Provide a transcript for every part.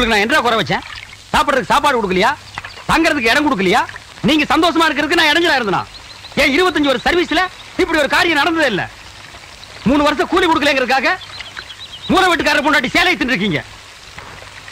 உங்களுக்கு நான் என்ன குறை வச்சேன்? சாப்பிடுறதுக்கு சாப்பாடு கொடுக்கலையா? தங்கறதுக்கு இடம் கொடுக்கலையா? நீங்க சந்தோஷமா இருக்கிறதுக்கு நான் இடைஞ்சலா இருந்தேனா? ஏன் 25 வருஷம் சர்வீஸ்ல இப்படி ஒரு காரியம் நடந்ததே இல்ல. 3 வருஷம் கூலி கொடுக்கலங்கிறதுக்காக மூணு வீட்டுக்காரர் பொண்டாட்டி சேலை தின்னுருக்கீங்க.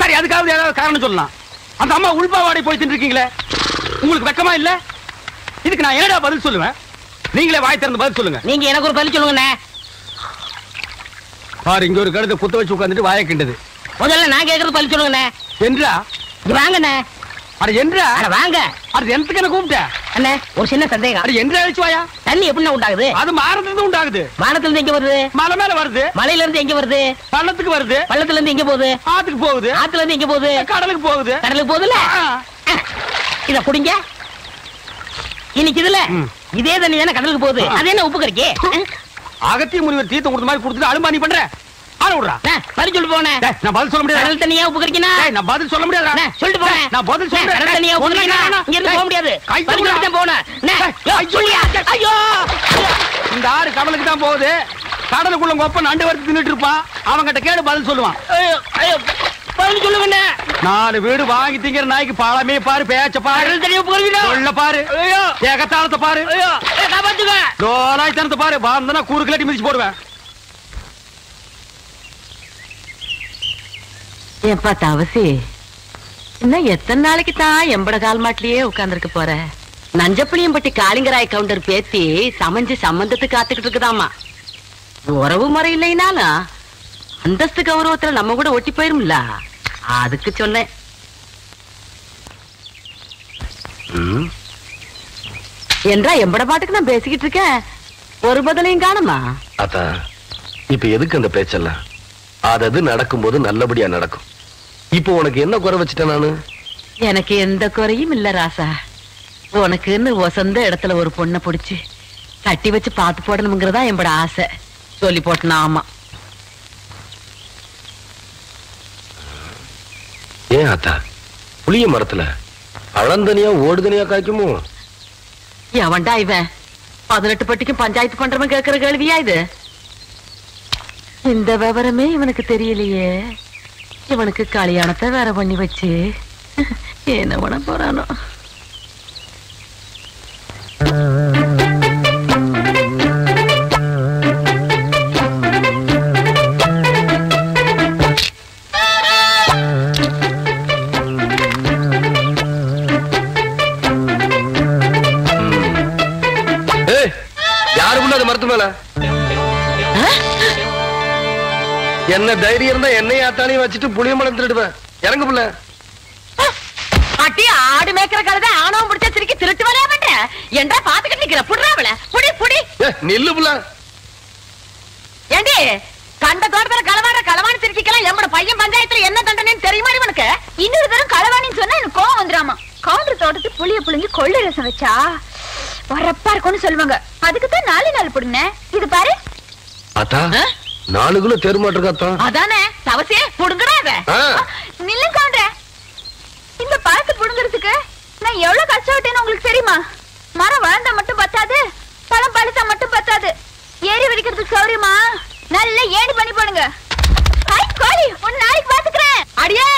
சரி, அதுக்காவது ஏதாவது காரணம் சொல்லலாம். அந்த அம்மா உள்பாவாடை போய் தின்னுருக்கீங்களே, உங்களுக்கு வெக்கமா இல்ல? இதுக்கு நான் என்னடா பதில் சொல்லுவேன்? நீங்களே வாய் திறந்து பதில் சொல்லுங்க. நீங்க எனக்கு ஒரு பதில் சொல்லுங்க. பாரு, இங்க ஒரு கழுதை குத்த வச்சு உட்காந்துட்டு வாயை கிண்டது. முதல்ல நான் கேட்கறது பதில் சொல்லுங்க. என்றா வாங்கண்ணே. அட என்றா வாங்க. அது எந்தக்கு என்ன கூப்பிட்ட அண்ணே? ஒரு சின்ன சந்தேகம். அது என்ற அழிச்சு வாயா. தண்ணி எப்படி உண்டாகுது? அது மாறதுல உண்டாகுது. வானத்துல இருந்து எங்க வருது? மலை மேல வருது. மலையில இருந்து எங்க வருது? பள்ளத்துக்கு வருது. பள்ளத்துல இருந்து எங்க போகுது? ஆத்துக்கு போகுது. ஆத்துல இருந்து எங்க போகுது? கடலுக்கு போகுது. கடலுக்கு போகுதுல. இத குடிங்க. இன்னைக்கு இதுல இதே தண்ணி தானே கடலுக்கு போகுது. அது என்ன உப்பு கறிக்கு? அகத்திய முனிவர் தீர்த்தம் கொடுத்த மாதிரி கொடுத்துட்டு அலும்பா நீ பண்ற. ஆள விடுறா. பதில் சொல்லு போனே. நான் பதில் சொல்ல முடியாது. கடல் தண்ணியா உப்பு கறிக்கினா? நான் பதில் சொல்ல முடியாது. சொல்லிட்டு போனே. நான் பதில் சொல்றேன். கடல் தண்ணியா உப்பு கறிக்கினா? இங்க இருந்து போக முடியாது. பதில் சொல்லிட்டு போனே. ஐயோ, இந்த ஆறு கடலுக்கு தான் போகுது. கடலுக்குள்ள கொப்ப நண்டு வறுத்து தின்னுட்டு இருப்பான். அவங்கிட்ட கேடு பதில் சொல்லுவான். பதில் சொல்லுங்க. 4 வீடு வாங்கி திங்கிற நாய்க்கு பாலமே பாரு, பேச்ச பாரு, சொல்ல பாரு, ஏகத்தாளத்தை பாரு, தோலாய்த்தனத்தை பாரு. வாழ்ந்தனா கூறு கிளட்டி மிதிச்சு போடுவேன். ஏப்பா தவசி, இன்னும் எத்தனை நாளைக்கு தான் எம்பட கால் மாட்டிலேயே உட்கார்ந்துருக்க போற? நஞ்சப்புளியம்பட்டி காளிங்கராய் கவுண்டர் பேத்தி சமைஞ்சு சம்பந்தத்துக்கு காத்துக்கிட்டு இருக்குதாமா. உறவு முறை இல்லைனாலும் அந்தஸ்து கௌரவத்துல நம்ம கூட ஒட்டி போயிரும்ல, அதுக்கு சொன்னேன். என்றா எம்பட பாட்டுக்கு நான் பேசிக்கிட்டு இருக்கேன், ஒரு பதிலையும் காணுமா? அத்தா, இப்ப எதுக்கு அந்த பேச்செல்லாம்? அது நடக்கும்போது நல்லபடியா நடக்கும். இப்போ உனக்கு என்ன குறை வச்சுட்டேன் நானு? எனக்கு எந்த குறையும் இல்ல ராசா. உனக்குன்னு வசந்த இடத்துல ஒரு பொண்ணை பிடிச்சு கட்டி வச்சு பார்த்து போடணுங்கிறதா என்னோட ஆசை. சொல்லி போட்டனா? ஆமா. ஏன் அத்தா, புளிய மரத்துல பழந்தனியா ஓடுதனியா காய்க்குமோ? எவன்டா இவன் 18 பட்டிக்கும் பஞ்சாயத்து பண்றவன் கேட்கிற கேள்வியா இது? இந்த விவரமே இவனுக்கு தெரியலையே. இவனுக்கு கல்யாணத்தை வேற பண்ணி வச்சு என்ன பண்ண போறானோ? யாருக்குள்ள அது மரத்து மேல என்ன தைரியம் இருந்தா என்னைய ஆத்தாலையும் வச்சுட்டு புளிய மரம் திருடுவேன். இறங்கு புள்ள. அட்டி ஆடு மேய்க்கிற கழுத ஆணவம் பிடிச்ச சிரிக்கி திருட்டு வரையா மாட்டேன் என்றா பாத்துக்கிட்டு நிக்கிற. புடுறாவல புடி புடி. நில்லு புள்ள. ஏண்டி கண்ட தோட்டத்துல களவாணி சிரிக்கலாம் எம்மோட பையன் பஞ்சாயத்துல என்ன தண்டனைன்னு தெரியுமா இவனுக்கு? இன்னொரு தரம் களவாணின்னு சொன்னா எனக்கு கோவம் வந்துடாமா. கவுண்டர் தோட்டத்து புளிய புளிஞ்சு கொள்ளை ரசம் வச்சா வரப்பா இருக்கும்னு சொல்லுவாங்க. அதுக்குதான் 4 நாள் புடுங்க. இது பாரு அத்தா, 4 கிலோ தேர்மாட்டிருக்காத்தா. அதானே தவசியே புடுங்கடாத. நில்லு கவுண்டர். இந்த பழத்தை புடுங்கிறதுக்கு நான் எவ்வளவு கஷ்டப்பட்டேன்னு உங்களுக்கு தெரியுமா? மரம் வளர்ந்தா மட்டும் பத்தாது, பழம் பழுத்தா மட்டும் பத்தாது. ஏறி வடிக்கிறதுக்கு சௌரியமா நல்ல ஏணி பண்ணி போடுங்க. கோழி ஒரு நாளைக்கு பாத்துக்கிறேன். அடியே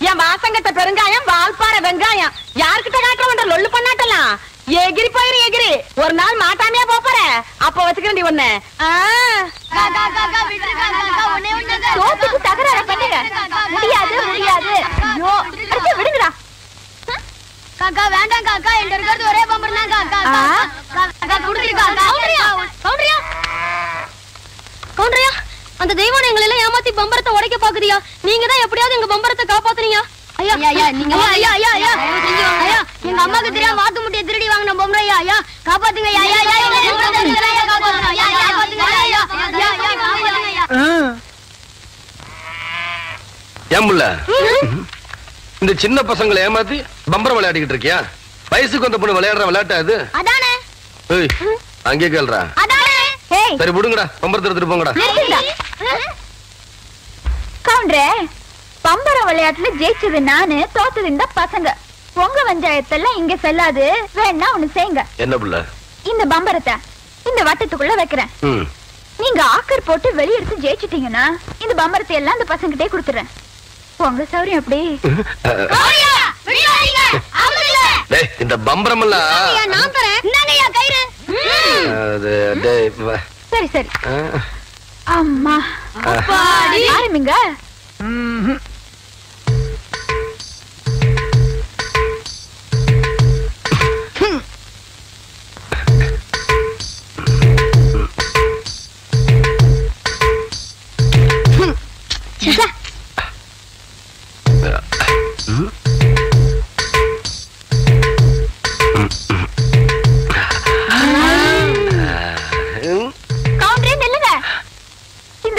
என் வாசங்கட்ட பெருங்காயம் வால்பாறை வெங்காயம் யாருக்கிட்ட காட்ட வேண்டாம். லொல்லு பண்ணாட்டலாம் எகிரி போயிரு எகிரி. ஒரு நாள் மாட்டாமையா போற அப்ப வச்சுக்கிறேன் ஒண்ணு. சோத்துக்கு தகராறு பண்ணுங்க. முடியாது முடியாது. விடுங்கடா. காக்கா வேண்டாம் காக்கா, என்கிட்ட இருக்கிறது ஒரே பம்பர் தான் காக்கா. காக்கா குடுத்துருக்கா. கவுண்டரியா, அந்த தெய்வம் எங்களை எல்லாம் ஏமாத்தி பம்பரத்தை உடைக்க பாக்குறியா? நீங்க தான் எப்படியாவது எங்க பம்பரத்தை காப்பாத்துறீங்க. ஐயா ஐயா நீங்க ஐயா ஐயா ஐயா ஐயா எங்க அம்மாக்கு தெரியாம வாத்து முட்டையை திருடி வாங்கின பொம்பளை. ஐயா ஐயா காப்பாத்துங்க. ஐயா ஐயா ஐயா காப்பாத்துங்க. ஐயா காப்பாத்துங்க. ஐயா ஐயா காப்பாத்துங்க. ஏன் புள்ள, இந்த சின்ன பசங்களை ஏமாத்தி பம்பரம் விளையாடிக்கிட்டு இருக்கியா? வயசுக்கு வந்த பொண்ணு விளையாடுற விளையாட்டா இது? அதானே. ஏய் அங்கே கேள்றா. அதானே. சரி விடுங்கடா, பம்பரத்தை எடுத்துட்டு போங்கடா. கவுண்டரே, பம்பர விளையாட்டுல ஜெயிச்சது நானு, தோத்தது இந்த பசங்க. உங்க பஞ்சாயத்தெல்லாம் இங்க செல்லாது. வேணா ஒண்ணு செய்யுங்க. என்ன புள்ள? இந்த பம்பரத்தை இந்த வட்டத்துக்குள்ள வைக்கிறேன். நீங்க ஆக்கர் போட்டு வெளியெடுத்து ஜெயிச்சிட்டீங்கன்னா இந்த பம்பரத்தை எல்லாம் இந்த பசங்கிட்டே கொடுத்துறேன். உங்க சௌரியம் எப்படி? இந்த பம்பரம் நான் தரேன். இந்தாங்கய்யா கயிறு. சரி சரி. அம்மா ஆரம்பிங்க.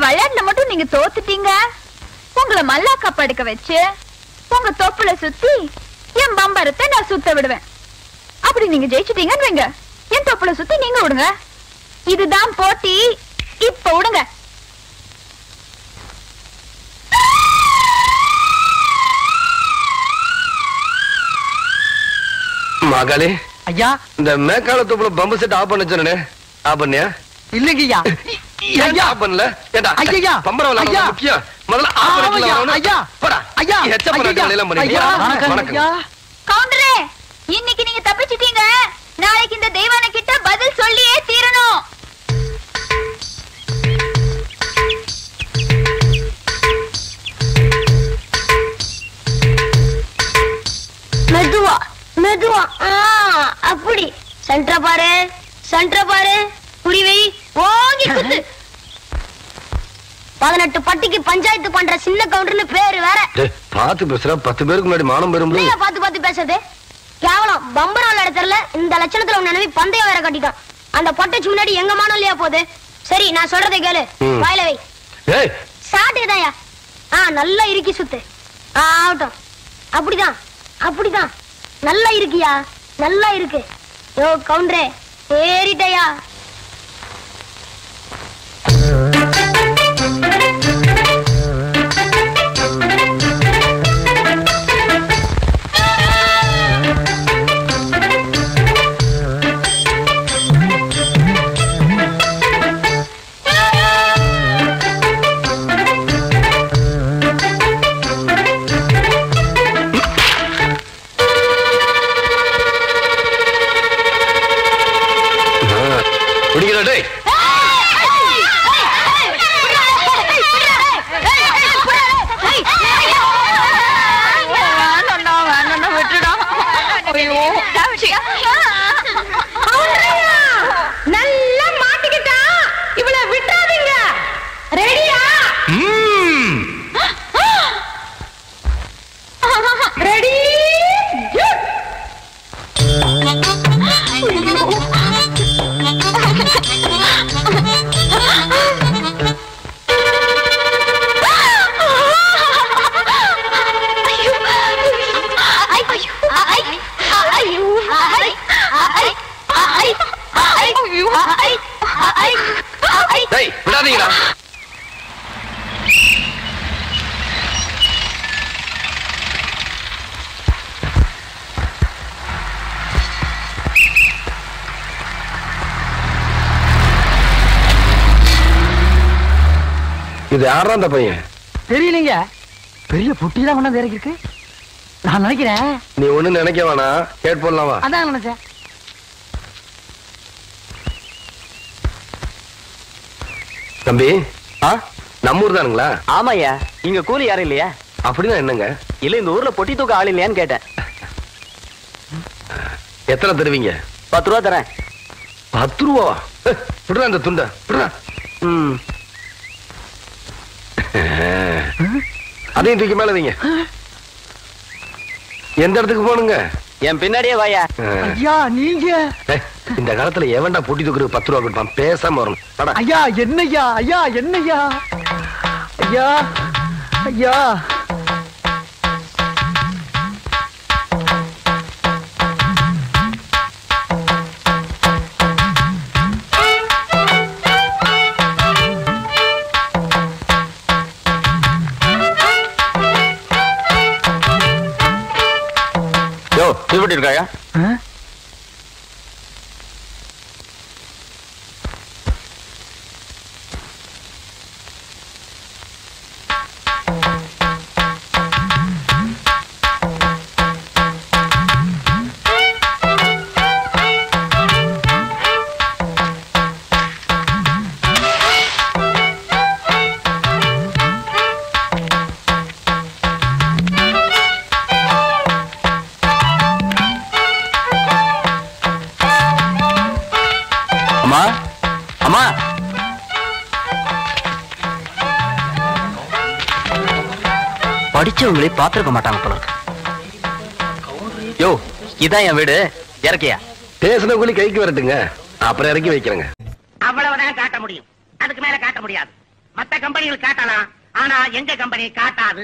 விளையாட்டுல மட்டும் நீங்க தோத்துட்டீங்க. உங்களை மல்லாக்கா படுக்க வச்சு உங்க தொப்புல சுத்தி என் பம்பரத்தை நான் சுத்த விடுவேன். அப்படி நீங்க ஜெயிச்சுட்டீங்கன்னு வைங்க, என் தொப்புல சுத்தி நீங்க விடுங்க. இதுதான் போட்டி. இப்ப விடுங்க. மகளே ஐயா, இந்த மேக்கால தொப்புல பம்பு செட் ஆஃப் பண்ண சொன்னே, ஆஃப் பண்ணியா? இல்லைங்கய்யா. ஐயா பண்ணல. ஏண்டா ஐயா பம்பரம் விளையாட முக்கியம். முதல்ல ஆஃப் பண்ணிக்கலாம். ஐயா போடா. ஐயா எச்ச பண்ண எல்லாம் பண்ணீங்க. வணக்கம். கவுண்டரே, இன்னைக்கு நீங்க தப்பிச்சிட்டீங்க. நாளைக்கு இந்த தெய்வான கிட்ட பதில் சொல்லியே தீரணும். மெதுவா மெதுவா. அப்படி சென்டர் பாரு, சென்டர் பாரு. குடிவை ஓங்கி குத்து. 18 பட்டிக்கு பஞ்சாயத்து பண்ற சின்ன கவுண்டர்னு பேரு வேற. பாத்து பேசுற. 10 பேருக்கு முன்னாடி மானம் பெறும். பாத்து பேசுறது கேவலம். பம்பரம் விளையாட தெரியல. இந்த லட்சணத்துல உன் நினைவி பந்தயம் வேற கட்டிட்டான். அந்த பொட்டச்சு முன்னாடி எங்க மானம் இல்லையா போகுது. சரி, நான் சொல்றதை கேளு. வாயில வை. சாட்டுதாயா? நல்லா இறுக்கி சுத்து. ஆகட்டும். அப்படிதான் அப்படிதான். நல்லா இருக்கியா? நல்லா இருக்கு. யோ கவுண்டரே, ஏறிட்டயா? நல்லா மாட்டிக்கிட்டா. இவளை விட்டாதீங்க. ரெடியா? ரெடி? விடாதீங்களா? இது யாரா அந்த பையன்? தெரியலீங்க. பெரிய புட்டி தான் கொண்டாந்து இறக்கிருக்கு நான் நினைக்கிறேன். நீ ஒண்ணு நினைக்க வேணாம். கேட் போடலாமா? அதான் நினைச்சேன். தம்பி, நம்ம ஊர் தானுங்களா? ஆமாய்யா. இங்க கூலி யாரும் இல்லையா? அப்படின்னா என்னங்க? இல்ல, இந்த ஊர்ல பொட்டி தூக்க ஆள் இல்லையான்னு கேட்டேன். எத்தனை தருவீங்க? 10 ரூபா தரேன். 10 ரூபா? விடுறா அந்த துண்டை, விடுறா. அதையும் தூக்கி மேல வைங்க. எந்த இடத்துக்கு போனுங்க? என் பின்னாடியே வாயா. ஐயா, நீங்க இந்த காலத்துல எவன்டா பொட்டி தூக்குறது 10 ரூபா கொடுப்பான்? பேசாம வரணும். ஐயா, என்னய்யா? ஐயா, என்னய்யா? ஐயா, ஐயா. தீவட்டி இருக்காயா? படிச்சவங்களே பாத்துருக்க மாட்டாங்க போல இருக்கு. யோ இதான் என் வீடு, இறக்கியா? பேசின கூலி கைக்கு வரட்டுங்க, அப்புறம் இறக்கி வைக்கிறேங்க. அவ்வளவுதான் காட்ட முடியும், அதுக்கு மேல காட்ட முடியாது. மத்த கம்பெனிகள் காட்டலாம், ஆனா எங்க கம்பெனி காட்டாது.